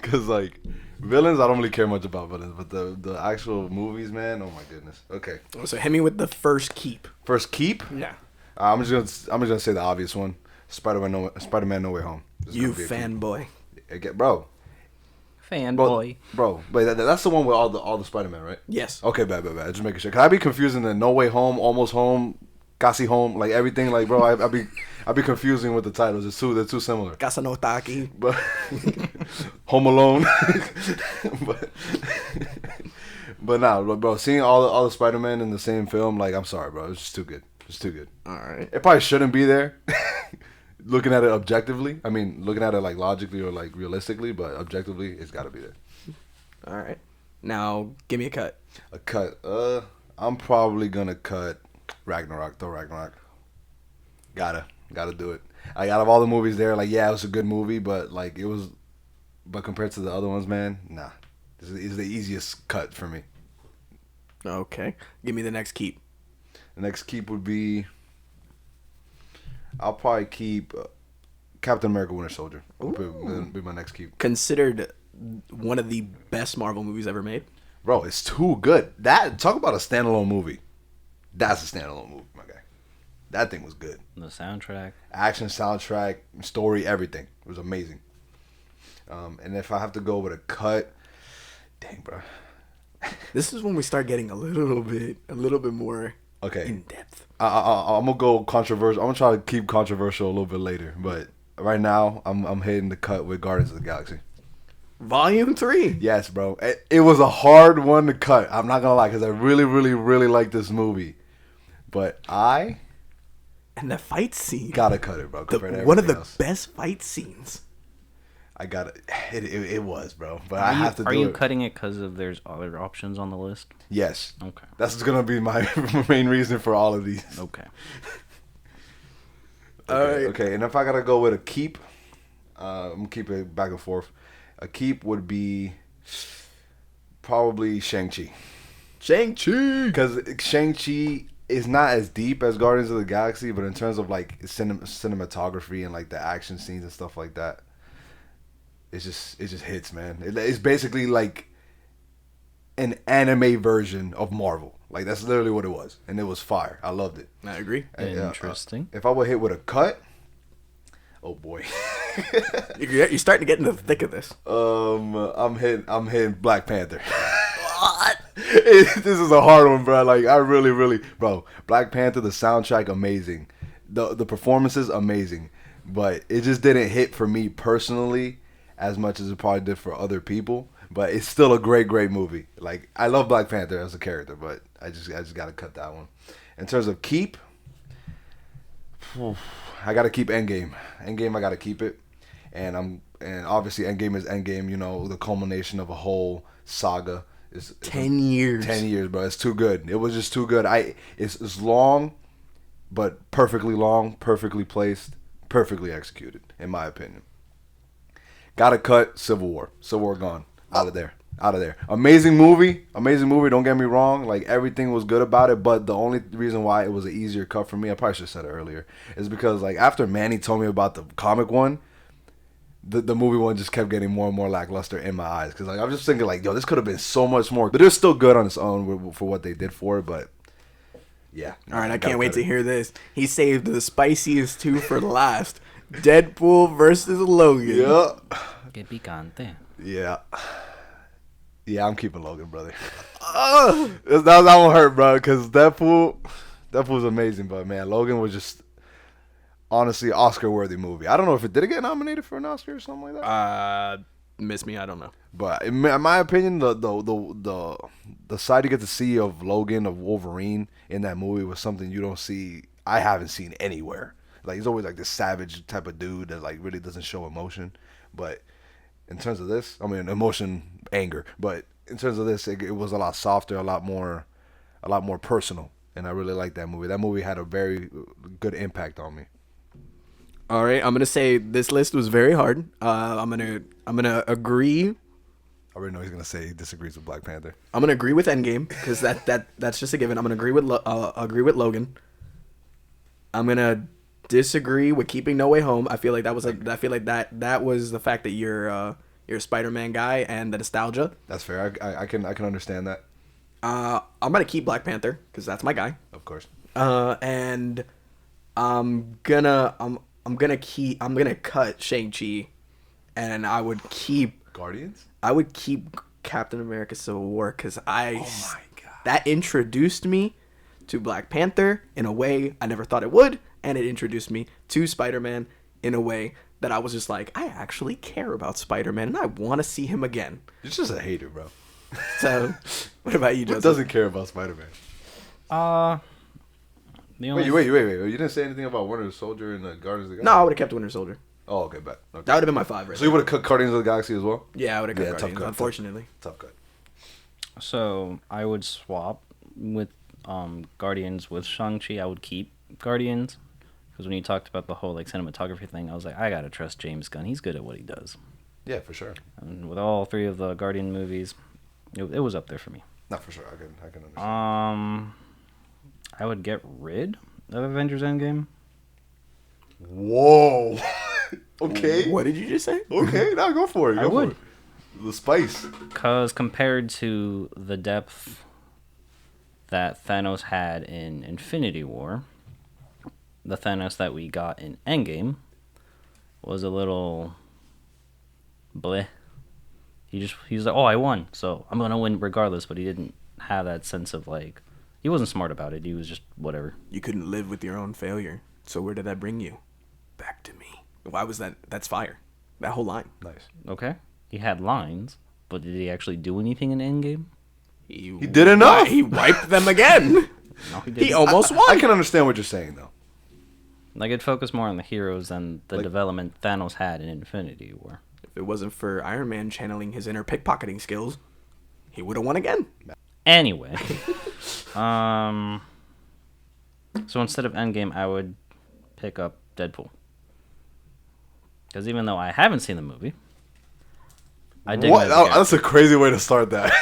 Speaker 2: Cause like villains, I don't really care much about villains, but the actual movies, man. Oh my goodness. Okay.
Speaker 3: So hit me with the first keep.
Speaker 2: First keep.
Speaker 3: Yeah.
Speaker 2: I'm just gonna say the obvious one. Spider-Man: No Way Home. This is
Speaker 3: You
Speaker 2: gonna be a keep.
Speaker 3: fanboy.
Speaker 2: Bro.
Speaker 1: Fanboy.
Speaker 2: Bro, but that's the one with all the Spider-Man, right?
Speaker 3: Yes.
Speaker 2: Okay, bad. Just making sure. Cause I be confusing the No Way Home, Almost Home, Casi Home, like everything. Like, bro, I be confusing with the titles. They're too similar.
Speaker 3: Casa no Taki.
Speaker 2: But Home Alone. but nah, bro. Seeing all the Spider-Man in the same film, like, I'm sorry, bro. It's just too good. It's too good.
Speaker 3: All right.
Speaker 2: It probably shouldn't be there. Looking at it objectively, I mean, looking at it like logically or like realistically, but objectively, it's got to be there.
Speaker 3: All right. Now, give me a cut.
Speaker 2: A cut. I'm probably gonna cut Ragnarok. Thor: Ragnarok. Gotta do it. Like, out of all the movies there, like, yeah, it was a good movie, but like but compared to the other ones, man, nah. This is the easiest cut for me.
Speaker 3: Okay. Give me the next keep.
Speaker 2: The next keep would be. I'll probably keep Captain America: Winter Soldier. That'll be my next keep.
Speaker 3: Considered one of the best Marvel movies ever made.
Speaker 2: Bro, it's too good. Talk about a standalone movie. That's a standalone movie, my guy. That thing was good.
Speaker 1: The soundtrack.
Speaker 2: Action, soundtrack, story, everything. It was amazing. And if I have to go with a cut, dang, bro.
Speaker 3: This is when we start getting a little bit more
Speaker 2: Okay.
Speaker 3: in depth.
Speaker 2: I'm gonna go controversial. I'm gonna try to keep controversial a little bit later, but right now I'm hitting the cut with Guardians of the Galaxy.
Speaker 3: Volume 3.
Speaker 2: Yes, bro. It was a hard one to cut. I'm not gonna lie, because I really, really, really like this movie, but I
Speaker 3: And the fight scene.
Speaker 2: gotta cut it, bro. compared to
Speaker 3: One of
Speaker 2: everything
Speaker 3: the
Speaker 2: else.
Speaker 3: best fight scenes.
Speaker 2: I got it. It was, bro. But
Speaker 1: Are
Speaker 2: I
Speaker 1: you,
Speaker 2: have to do
Speaker 1: are you
Speaker 2: it.
Speaker 1: cutting it because of there's other options on the list?
Speaker 2: Yes.
Speaker 1: Okay.
Speaker 2: That's gonna be my main reason for all of these.
Speaker 1: Okay.
Speaker 3: All right.
Speaker 2: Okay, and if I gotta go with a keep, I'm gonna keep it back and forth. A keep would be probably Shang-Chi.
Speaker 3: Shang-Chi.
Speaker 2: Because Shang-Chi is not as deep as Guardians of the Galaxy, but in terms of like cinematography and like the action scenes and stuff like that, it just hits, man. It's basically like an anime version of Marvel. Like that's literally what it was, and it was fire. I loved it.
Speaker 3: I agree.
Speaker 1: Interesting.
Speaker 2: If I would hit with a cut, oh boy.
Speaker 3: You're starting to get into the thick of this.
Speaker 2: I'm hitting Black Panther. What? This is a hard one, bro. Like I really, bro. Black Panther, the soundtrack amazing, the performances amazing, but it just didn't hit for me personally as much as it probably did for other people. But it's still a great movie. Like I love Black Panther as a character, but I just gotta cut that one. In terms of keep, I gotta keep Endgame. Endgame, I gotta keep it, and obviously Endgame is Endgame. You know, the culmination of a whole saga. It's
Speaker 3: 10 years.
Speaker 2: 10 years, bro. It's too good. It was just too good. It's long, but perfectly long, perfectly placed, perfectly executed, in my opinion. Gotta cut Civil War. Civil War gone. Out of there. Amazing movie. Don't get me wrong. Like everything was good about it, but the only reason why it was an easier cut for me, I probably should have said it earlier, is because like after Manny told me about the comic one, the movie one just kept getting more and more lackluster in my eyes. Because like I was just thinking like, yo, this could have been so much more. But it's still good on its own for what they did for it. But yeah.
Speaker 3: All right, I can't wait to hear this. He saved the spiciest two for last. Deadpool versus Logan.
Speaker 2: Yeah.
Speaker 1: Que picante.
Speaker 2: Yeah. Yeah, I'm keeping Logan, brother. That one hurt, bro, because Deadpool's amazing, but man, Logan was just honestly Oscar-worthy movie. I don't know if it did get nominated for an Oscar or something like that.
Speaker 3: Miss me, I don't know.
Speaker 2: But in my opinion, the side you get to see of Logan, of Wolverine in that movie was something you don't see. I haven't seen anywhere. Like he's always like this savage type of dude that like really doesn't show emotion, but in terms of this, I mean, emotion, anger. But in terms of this, it was a lot softer, a lot more personal, and I really liked that movie. That movie had a very good impact on me.
Speaker 3: All right, I'm gonna say this list was very hard. I'm gonna agree.
Speaker 2: I already know he's gonna say he disagrees with Black Panther.
Speaker 3: I'm gonna agree with Endgame because that's just a given. I'm gonna agree with Logan. I'm gonna disagree with keeping No Way Home. I feel like that was that was the fact that you're a Spider-Man guy and the nostalgia.
Speaker 2: That's fair. I can understand that.
Speaker 3: I'm gonna keep Black Panther because that's my guy.
Speaker 2: Of course.
Speaker 3: And I'm gonna cut Shang-Chi, and I would keep
Speaker 2: Guardians.
Speaker 3: I would keep Captain America: Civil War because
Speaker 2: Oh my god.
Speaker 3: that introduced me to Black Panther in a way I never thought it would. And it introduced me to Spider-Man in a way that I was just like, I actually care about Spider-Man, and I want to see him again.
Speaker 2: You're just a hater, bro.
Speaker 3: So, what about you,
Speaker 2: Who
Speaker 3: Joseph?
Speaker 2: doesn't care about Spider-Man? Wait. You didn't say anything about Winter Soldier and the Guardians of the Galaxy?
Speaker 3: No, I would have kept Winter Soldier.
Speaker 2: Oh, okay, bet. Okay.
Speaker 3: That would have been my 5 right
Speaker 2: So you would have cut Guardians of the Galaxy as well?
Speaker 3: Yeah, I would have cut
Speaker 2: Yeah, tough
Speaker 3: Guardians,
Speaker 2: cut,
Speaker 3: unfortunately.
Speaker 2: Tough cut.
Speaker 1: So I would swap with Guardians with Shang-Chi. I would keep Guardians. Because when you talked about the whole like cinematography thing, I was like, I gotta trust James Gunn. He's good at what he does.
Speaker 2: Yeah, for sure.
Speaker 1: And with all 3 of the Guardian movies, it was up there for me.
Speaker 2: Not for sure. I can understand.
Speaker 1: I would get rid of Avengers Endgame.
Speaker 2: Whoa. Okay.
Speaker 3: What did you just say?
Speaker 2: Okay, now go for it.
Speaker 1: I would.
Speaker 2: For it. The spice.
Speaker 1: Because compared to the depth that Thanos had in Infinity War, the Thanos that we got in Endgame was a little bleh. He's like, oh, I won, so I'm gonna win regardless. But he didn't have that sense of like, he wasn't smart about it. He was just whatever.
Speaker 3: You couldn't live with your own failure. So where did that bring you? Back to me. Why was that? That's fire. That whole line.
Speaker 2: Nice.
Speaker 1: Okay, he had lines, but did he actually do anything in Endgame?
Speaker 2: He did enough.
Speaker 3: He wiped them again.
Speaker 1: No, he didn't.
Speaker 3: He almost won.
Speaker 2: I can understand what you're saying though.
Speaker 1: Like, it focused more on the heroes than the development Thanos had in Infinity War.
Speaker 3: If it wasn't for Iron Man channeling his inner pickpocketing skills, he would have won again.
Speaker 1: Anyway, so instead of Endgame, I would pick up Deadpool. Because even though I haven't seen the movie, I dig
Speaker 2: What?
Speaker 1: it as a character.
Speaker 2: That's a crazy way to start that.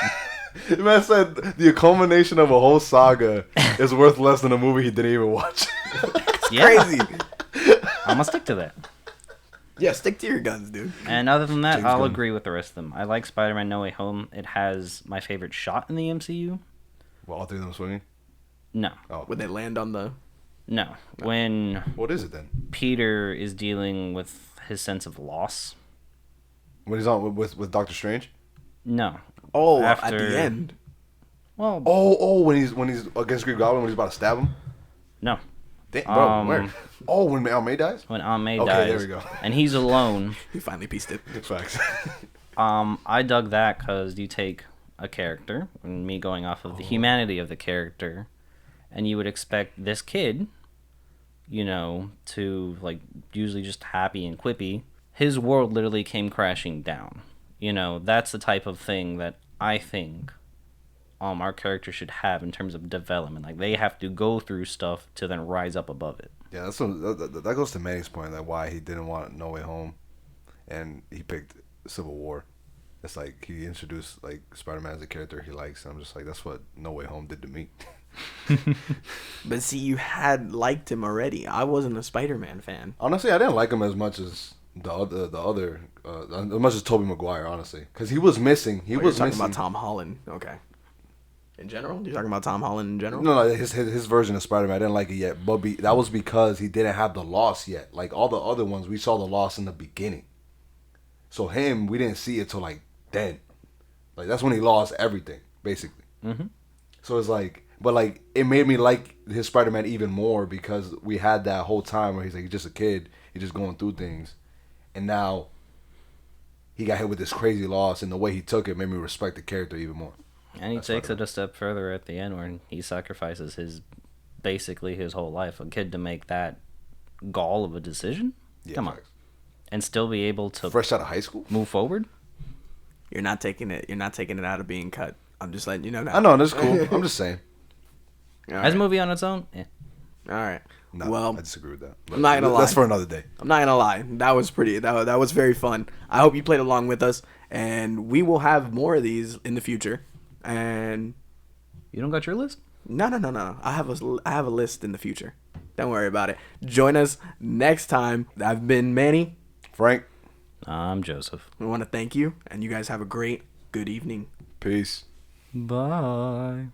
Speaker 2: The man said the culmination of a whole saga is worth less than a movie he didn't even watch.
Speaker 3: Crazy.
Speaker 1: I'm gonna stick to that.
Speaker 3: Yeah, stick to your guns, dude.
Speaker 1: And other than that,
Speaker 2: James
Speaker 1: I'll
Speaker 2: Gunn.
Speaker 1: agree with the rest of them. I like Spider-Man: No Way Home. It has my favorite shot in the MCU.
Speaker 2: Well, all three of them swinging.
Speaker 1: No,
Speaker 2: Oh,
Speaker 3: Would they land on the?
Speaker 1: no. When
Speaker 2: what is it then?
Speaker 1: Peter is dealing with his sense of loss.
Speaker 2: When he's on with Doctor Strange.
Speaker 1: No.
Speaker 3: Oh, at
Speaker 1: After-
Speaker 3: the end.
Speaker 1: Well,
Speaker 2: When he's against Green Goblin when he's about to stab him.
Speaker 1: no.
Speaker 2: Damn, bro,
Speaker 1: Um,
Speaker 2: where? Oh, when Aunt May dies.
Speaker 1: When Aunt May
Speaker 2: Okay,
Speaker 1: dies,
Speaker 2: there we go.
Speaker 1: and he's alone.
Speaker 3: He finally pieced it.
Speaker 2: Facts.
Speaker 1: I dug that because you take a character, and me going off of the humanity of the character, and you would expect this kid, to like usually just happy and quippy. His world literally came crashing down. That's the type of thing that I think our character should have in terms of development. Like they have to go through stuff to then rise up above it.
Speaker 2: Yeah, that goes to Manny's point, that why he didn't want No Way Home, and he picked Civil War. It's like he introduced like Spider-Man as a character he likes, and I'm just like, that's what No Way Home did to me.
Speaker 3: But see, you had liked him already. I wasn't a Spider-Man fan.
Speaker 2: Honestly, I didn't like him as much as the other as much as Tobey Maguire, honestly, because he was missing. He
Speaker 3: Oh,
Speaker 2: was
Speaker 3: you're talking
Speaker 2: missing.
Speaker 3: about Tom Holland. Okay. In general, you're talking about Tom Holland in general.
Speaker 2: No, his version of Spider-Man. I didn't like it yet, but that was because he didn't have the loss yet. Like all the other ones, we saw the loss in the beginning. So him, we didn't see it till like then. Like that's when he lost everything, basically.
Speaker 1: Mm-hmm.
Speaker 2: So it's like, but like it made me like his Spider-Man even more because we had that whole time where he's like, he's just a kid, he's just going through things, and now he got hit with this crazy loss, and the way he took it made me respect the character even more.
Speaker 1: And he
Speaker 2: That's
Speaker 1: takes
Speaker 2: what
Speaker 1: it a step further at the end where he sacrifices basically his whole life. A kid to make that gall of a decision?
Speaker 2: Yeah,
Speaker 1: Come on.
Speaker 2: facts.
Speaker 1: And still be able to
Speaker 2: Fresh out of high school.
Speaker 1: move forward?
Speaker 3: You're not taking it. You're not taking it out of being cut. I'm just letting you know that.
Speaker 2: I know that's cool. I'm just saying.
Speaker 3: All
Speaker 1: As a
Speaker 3: right.
Speaker 1: movie on its own? Yeah.
Speaker 3: All right.
Speaker 2: No,
Speaker 3: Well,
Speaker 2: I disagree with that.
Speaker 3: I'm not gonna
Speaker 2: That's
Speaker 3: lie.
Speaker 2: for another day.
Speaker 3: I'm not gonna lie. That was pretty. That was very fun. I hope you played along with us, and we will have more of these in the future. And
Speaker 1: You don't got your list?
Speaker 3: no. I have a list in the future. Don't worry about it. Join us next time. I've been Manny.
Speaker 2: Frank,
Speaker 1: I'm Joseph.
Speaker 3: We want to thank you, and you guys have a good evening.
Speaker 2: peace.
Speaker 1: Bye.